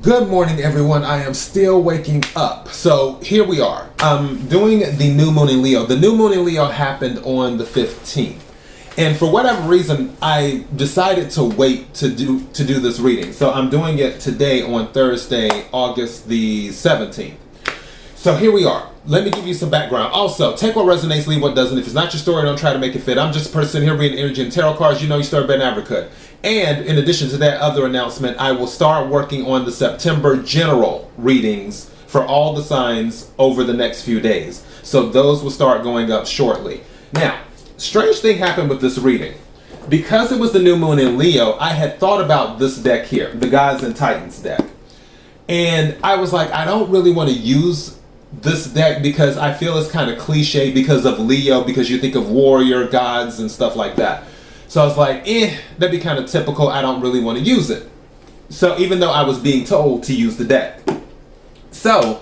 Good morning, everyone. I am still waking up. So here we are. I'm doing the new moon in Leo. The new moon in Leo happened on the 15th. And for whatever reason, I decided to wait to do this reading. So I'm doing it today on Thursday, August the 17th. So here we are. Let me give you some background. Also, take what resonates, leave what doesn't. If it's not your story, don't try to make it fit. I'm just a person here reading energy and tarot cards. You know your story better than I ever could. And in addition to that other announcement, I will start working on the September general readings for all the signs over the next few days. So those will start going up shortly. Now, strange thing happened with this reading. Because it was the new moon in Leo, I had thought about this deck here, the Gods and Titans deck. And I was like, I don't really want to use this deck because I feel it's kind of cliche because of Leo, because you think of warrior gods and stuff like that. So I was like, that'd be kind of typical. I don't really want to use it. So even though I was being told to use the deck. So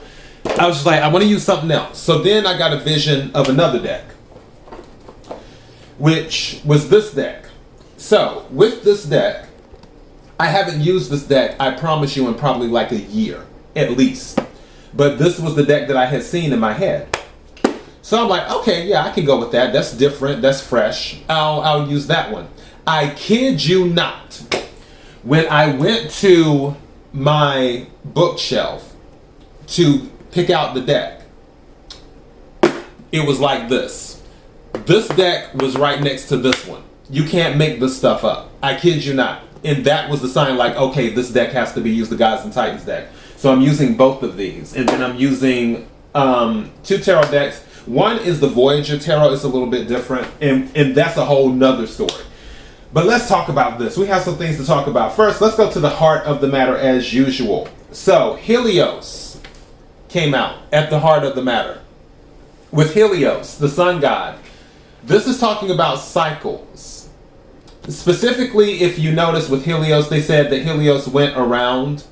I was just like, I want to use something else. So then I got a vision of another deck, which was this deck. So with this deck, I haven't used this deck, I promise you, in probably like a year, at least. But this was the deck that I had seen in my head. So I'm like, okay, yeah, I can go with that. That's different. That's fresh. I'll use that one. I kid you not. When I went to my bookshelf to pick out the deck, it was like this. This deck was right next to this one. You can't make this stuff up. I kid you not. And that was the sign like, okay, this deck has to be used, the Gods and Titans deck. So I'm using both of these. And then I'm using two tarot decks. One is the Voyager Tarot. It's a little bit different, and that's a whole nother story. But let's talk about this. We have some things to talk about. First, let's go to the heart of the matter as usual. So Helios came out at the heart of the matter. With Helios, the sun god, this is talking about cycles. Specifically, if you notice with Helios, they said that Helios went around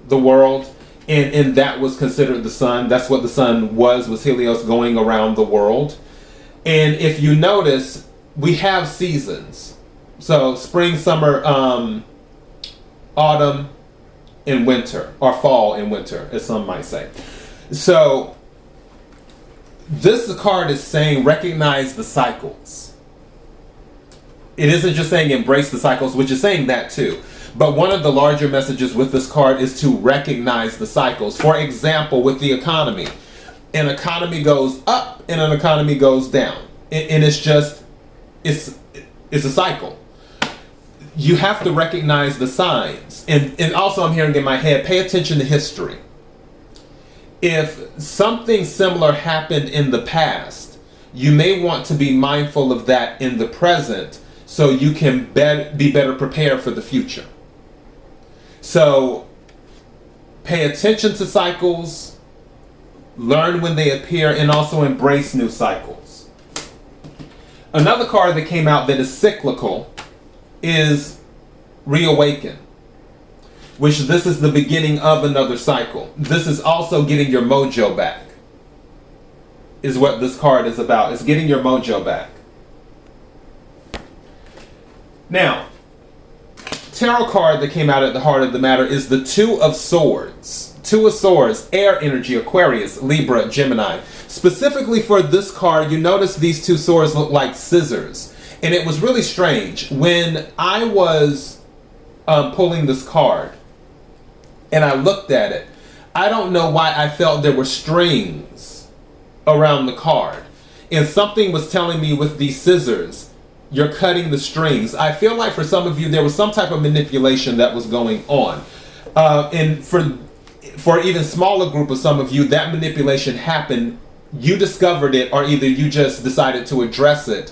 the world. And that was considered the sun. That's what the sun was Helios going around the world. And if you notice, we have seasons. So spring, summer, autumn, and winter, or fall and winter, as some might say. So this card is saying recognize the cycles. It isn't just saying embrace the cycles, which is saying that too. But one of the larger messages with this card is to recognize the cycles. For example, with the economy, an economy goes up and an economy goes down. And it's just, it's a cycle. You have to recognize the signs. And also I'm hearing in my head, pay attention to history. If something similar happened in the past, you may want to be mindful of that in the present so you can be better prepared for the future. So pay attention to cycles, learn when they appear, and also embrace new cycles. Another card that came out that is cyclical is Reawaken, which this is the beginning of another cycle. This is also getting your mojo back, is what this card is about. It's getting your mojo back. Now, tarot card that came out at the heart of the matter is the Two of Swords. Two of Swords, air energy, Aquarius, Libra, Gemini. Specifically for this card, you notice these two swords look like scissors. And it was really strange. When I was pulling this card and I looked at it, I don't know why I felt there were strings around the card. And something was telling me with these scissors, you're cutting the strings. I feel like for some of you, there was some type of manipulation that was going on. And for even smaller group of some of you, that manipulation happened. You discovered it, or either you just decided to address it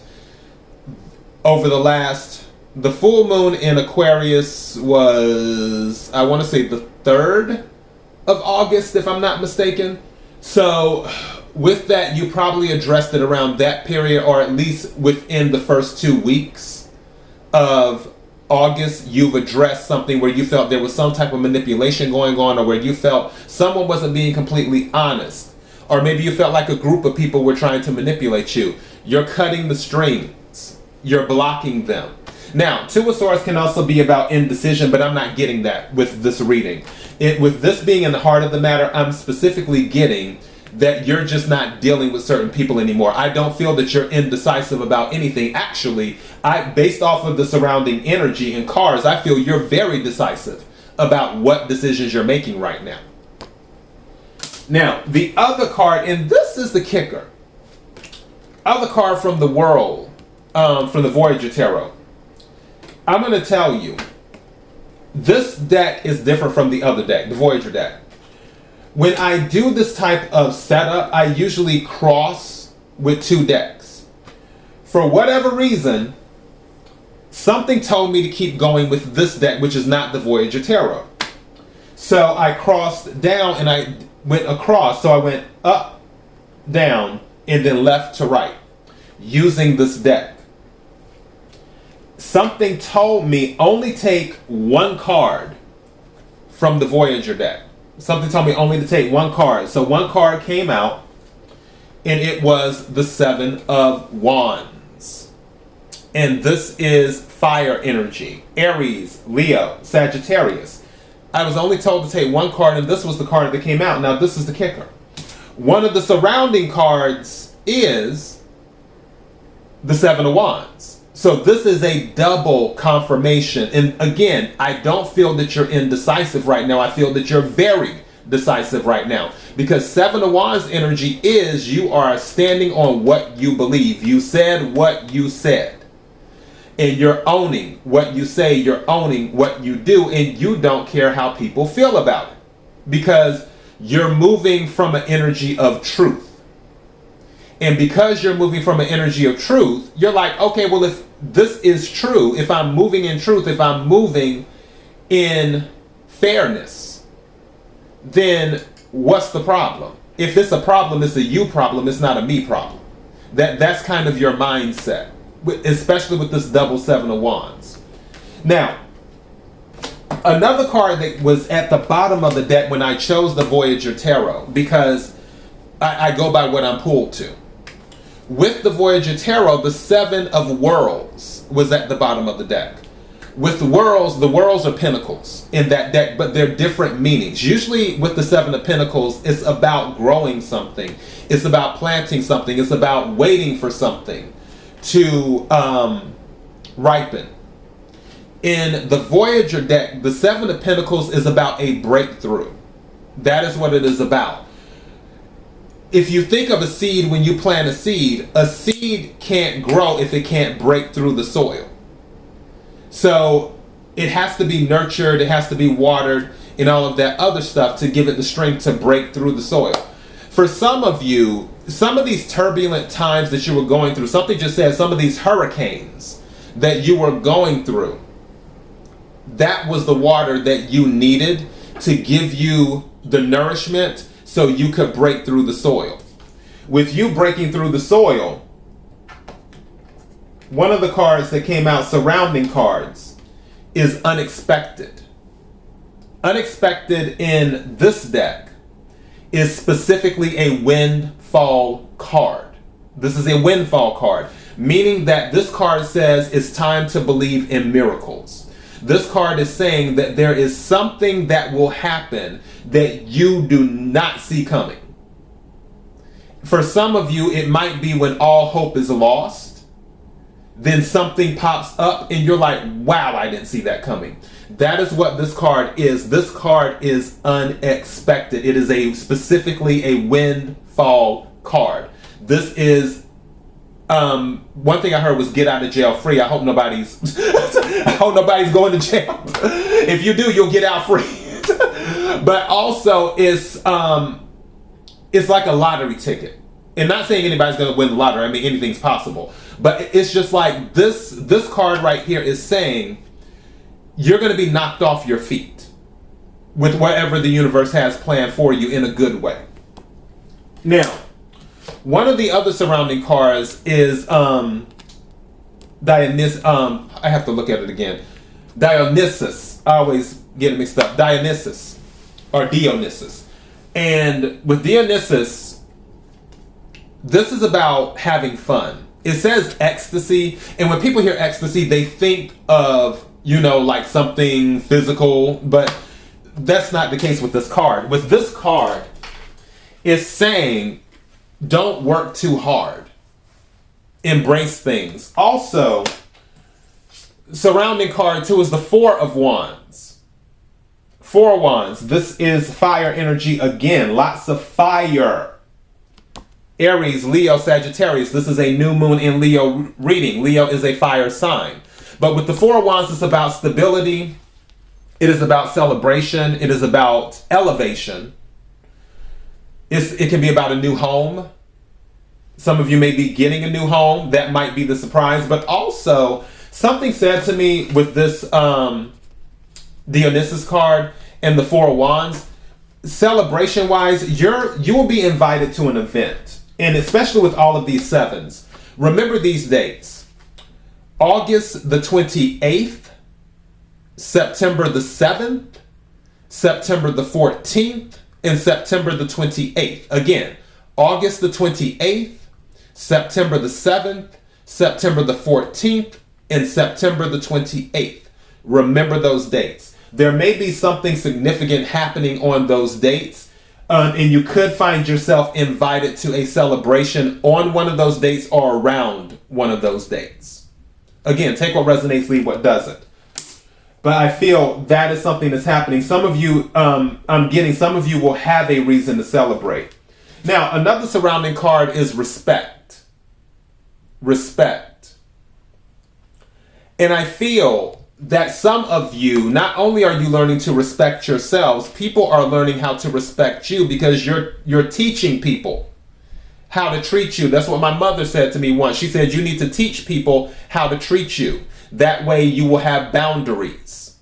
over the full moon in Aquarius was, I want to say the 3rd of August, if I'm not mistaken. So with that, you probably addressed it around that period, or at least within the first 2 weeks of August, you've addressed something where you felt there was some type of manipulation going on, or where you felt someone wasn't being completely honest. Or maybe you felt like a group of people were trying to manipulate you. You're cutting the strings. You're blocking them. Now, Two of Swords can also be about indecision, but I'm not getting that with this reading. With this being in the heart of the matter, I'm specifically getting that you're just not dealing with certain people anymore. I don't feel that you're indecisive about anything. Actually, based off of the surrounding energy and cards, I feel you're very decisive about what decisions you're making right now. Now, the other card, and this is the kicker. Other card from the world, from the Voyager Tarot. I'm going to tell you, this deck is different from the other deck, the Voyager deck. When I do this type of setup, I usually cross with two decks. For whatever reason, something told me to keep going with this deck, which is not the Voyager Tarot. So I crossed down and I went across. So I went up, down, and then left to right using this deck. Something told me only take one card from the Voyager deck. Something told me only to take one card. So one card came out, and it was the Seven of Wands. And this is fire energy. Aries, Leo, Sagittarius. I was only told to take one card, and this was the card that came out. Now, this is the kicker. One of the surrounding cards is the Seven of Wands. So this is a double confirmation. And again, I don't feel that you're indecisive right now. I feel that you're very decisive right now. Because Seven of Wands energy is you are standing on what you believe. You said what you said. And you're owning what you say. You're owning what you do. And you don't care how people feel about it. Because you're moving from an energy of truth. And because you're moving from an energy of truth, you're like, okay, well, if this is true, if I'm moving in truth, if I'm moving in fairness, then what's the problem? If it's a problem, it's a you problem, it's not a me problem. That's kind of your mindset, especially with this double Seven of Wands. Now, another card that was at the bottom of the deck when I chose the Voyager Tarot, because I go by what I'm pulled to. With the Voyager Tarot, the Seven of Worlds was at the bottom of the deck. With the worlds are pentacles in that deck, but they're different meanings. Usually with the Seven of Pentacles, it's about growing something. It's about planting something. It's about waiting for something to ripen. In the Voyager deck, the Seven of Pentacles is about a breakthrough. That is what it is about. If you think of a seed, when you plant a seed can't grow if it can't break through the soil. So it has to be nurtured, it has to be watered, and all of that other stuff to give it the strength to break through the soil. For some of you, some of these turbulent times that you were going through, something just said, some of these hurricanes that you were going through, that was the water that you needed to give you the nourishment so you could break through the soil. With you breaking through the soil, one of the cards that came out, surrounding cards, is unexpected. Unexpected in this deck is specifically a windfall card. This is a windfall card, meaning that this card says it's time to believe in miracles. This card is saying that there is something that will happen that you do not see coming. For some of you, it might be when all hope is lost. Then something pops up and you're like, wow, I didn't see that coming. That is what this card is. This card is unexpected. It is specifically a windfall card. This is one thing I heard was get out of jail free. I hope nobody's going to jail. If you do, you'll get out free. But also it's like a lottery ticket. And not saying anybody's going to win the lottery. I mean, anything's possible. But it's just like this card right here is saying you're going to be knocked off your feet with whatever the universe has planned for you in a good way. Now, one of the other surrounding cards is Dionysus. I have to look at it again. Dionysus. I always get it mixed up. Dionysus or Dionysus. And with Dionysus, this is about having fun. it says ecstasy, and when people hear ecstasy, they think of, you know, like something physical, but that's not the case with this card. With this card, it's saying, don't work too hard. Embrace things. Also, surrounding card 2 is the Four of Wands. Four of Wands. This is fire energy again. Lots of fire. Aries, Leo, Sagittarius. This is a new moon in Leo reading. Leo is a fire sign. But with the Four of Wands, it's about stability. It is about celebration. It is about elevation. It can be about a new home. Some of you may be getting a new home. That might be the surprise. But also, something said to me with this Dionysus card and the Four of Wands, celebration-wise, you will be invited to an event. And especially with all of these sevens. Remember these dates. August the 28th, September the 7th, September the 14th, and September the 28th. Again, August the 28th, September the 7th, September the 14th, and September the 28th. Remember those dates. There may be something significant happening on those dates, and you could find yourself invited to a celebration on one of those dates or around one of those dates. Again, take what resonates, leave what doesn't. But I feel that is something that's happening. Some of you, some of you will have a reason to celebrate. Now, another surrounding card is respect. Respect. And I feel that some of you, not only are you learning to respect yourselves, people are learning how to respect you because you're teaching people how to treat you. That's what my mother said to me once. She said, you need to teach people how to treat you. That way you will have boundaries.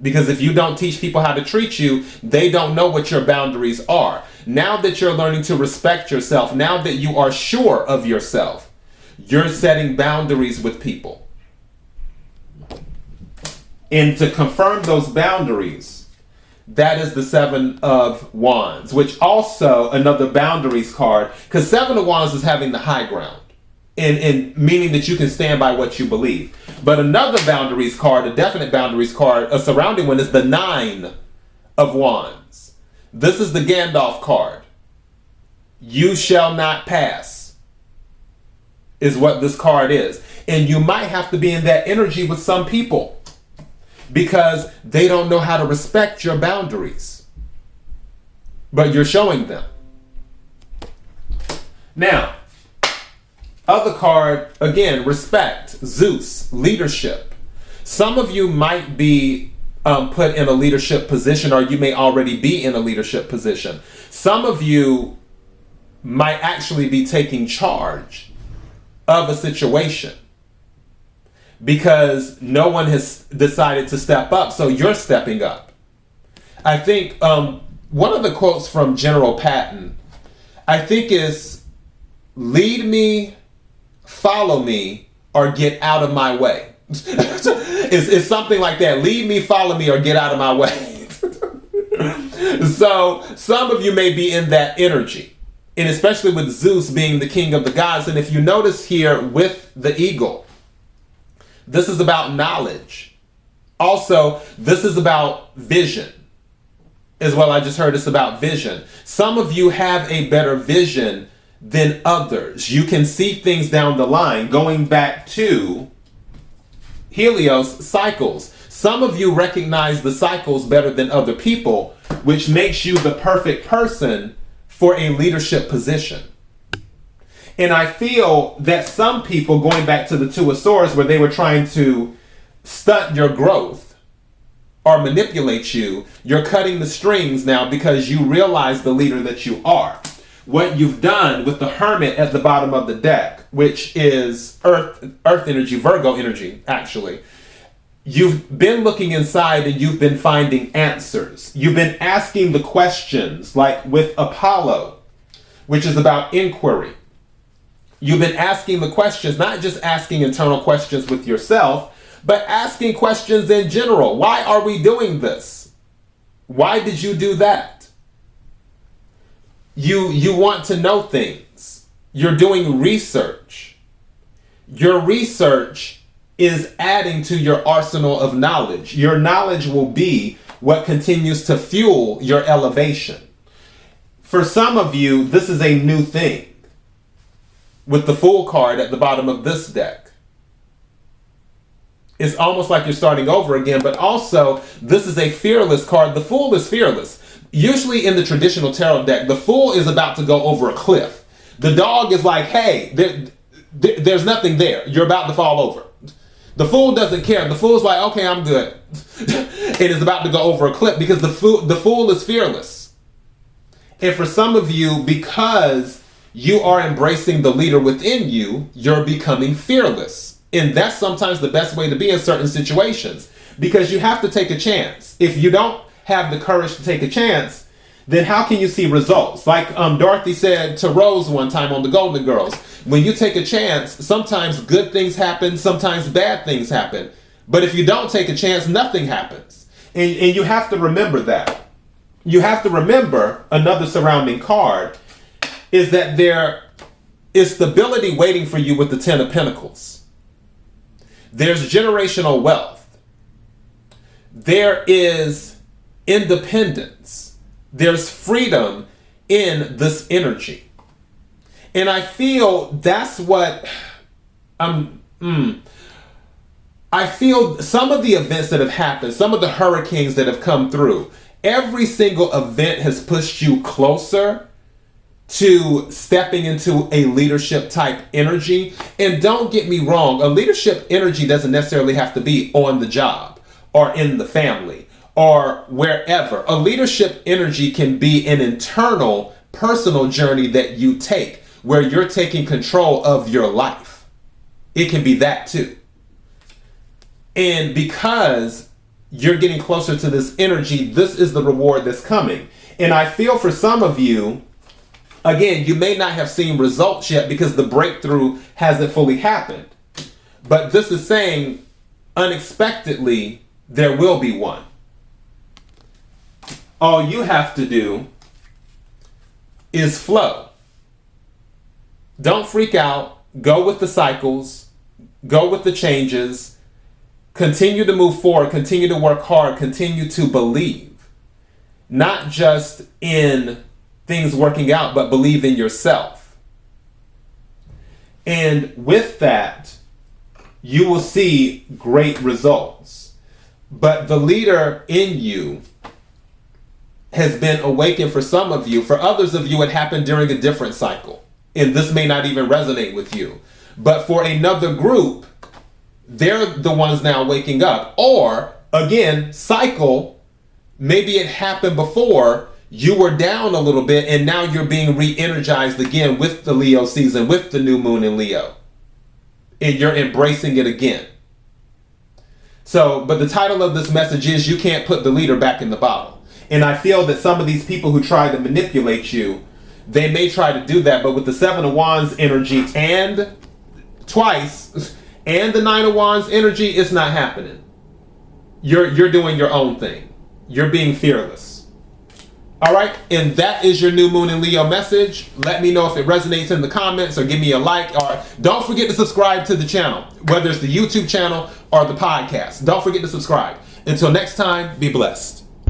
Because if you don't teach people how to treat you, they don't know what your boundaries are. Now that you're learning to respect yourself, now that you are sure of yourself, you're setting boundaries with people. And to confirm those boundaries, that is the Seven of Wands, which also another boundaries card, because Seven of Wands is having the high ground, and meaning that you can stand by what you believe. But another boundaries card, a definite boundaries card, a surrounding one, is the Nine of Wands. This is the Gandalf card. You shall not pass is what this card is. And you might have to be in that energy with some people, because they don't know how to respect your boundaries. But you're showing them. Now, other card, again, respect, Zeus, leadership. Some of you might be put in a leadership position, or you may already be in a leadership position. Some of you might actually be taking charge of a situation, because no one has decided to step up, so you're stepping up. I think one of the quotes from General Patton, I think is, lead me, follow me, or get out of my way. It's something like that. Lead me, follow me, or get out of my way. So some of you may be in that energy, and especially with Zeus being the king of the gods. And if you notice here with the eagle, this is about knowledge. Also, this is about vision as well. I just heard it's about vision. Some of you have a better vision than others. You can see things down the line, going back to Helios cycles. Some of you recognize the cycles better than other people, which makes you the perfect person for a leadership position. And I feel that some people, going back to the Two of Swords, where they were trying to stunt your growth or manipulate you, you're cutting the strings now because you realize the leader that you are. What you've done with the Hermit at the bottom of the deck, which is earth energy, Virgo energy, actually. You've been looking inside and you've been finding answers. You've been asking the questions, like with Apollo, which is about inquiry. You've been asking the questions, not just asking internal questions with yourself, but asking questions in general. Why are we doing this? Why did you do that? You want to know things. You're doing research. your research is adding to your arsenal of knowledge. Your knowledge will be what continues to fuel your elevation. For some of you, this is a new thing with the Fool card at the bottom of this deck. It's almost like you're starting over again, but also this is a fearless card. The Fool is fearless. Usually in the traditional tarot deck, the Fool is about to go over a cliff. The Dog is like, hey, there's nothing there. You're about to fall over. The Fool doesn't care. The Fool's like, okay, I'm good. It is about to go over a cliff because the Fool is fearless. And for some of you, because you are embracing the leader within you, you're becoming fearless. And that's sometimes the best way to be in certain situations, because you have to take a chance. If you don't have the courage to take a chance, then how can you see results? Like Dorothy said to Rose one time on the Golden Girls, when you take a chance, sometimes good things happen, sometimes bad things happen. But if you don't take a chance, nothing happens. And you have to remember that. You have to remember another surrounding card is that there is stability waiting for you with the Ten of Pentacles. There's generational wealth. There is independence. There's freedom in this energy. And I feel that's what I feel some of the events that have happened, some of the hurricanes that have come through, every single event has pushed you closer to stepping into a leadership type energy. And don't get me wrong, a leadership energy doesn't necessarily have to be on the job or in the family or wherever. A leadership energy can be an internal, personal journey that you take where you're taking control of your life. It can be that too. And because you're getting closer to this energy, this is the reward that's coming. And I feel for some of you, again, you may not have seen results yet because the breakthrough hasn't fully happened. But this is saying, unexpectedly, there will be one. All you have to do is flow. Don't freak out. Go with the cycles. Go with the changes. Continue to move forward. Continue to work hard. Continue to believe. Not just in things working out, but believe in yourself. And with that, you will see great results. But the leader in you has been awakened for some of you. For others of you, it happened during a different cycle. And this may not even resonate with you. But for another group, they're the ones now waking up. Or, again, cycle, maybe it happened before, you were down a little bit, and now you're being re-energized again with the Leo season, with the new moon in Leo. And you're embracing it again. So, but the title of this message is, you can't put the leader back in the bottle. And I feel that some of these people who try to manipulate you, they may try to do that, but with the Seven of Wands energy and twice, and the Nine of Wands energy, it's not happening. You're doing your own thing. You're being fearless. All right, and that is your new moon in Leo message. Let me know if it resonates in the comments, or give me a like, or don't forget to subscribe to the channel, whether it's the YouTube channel or the podcast. Don't forget to subscribe. Until next time, be blessed.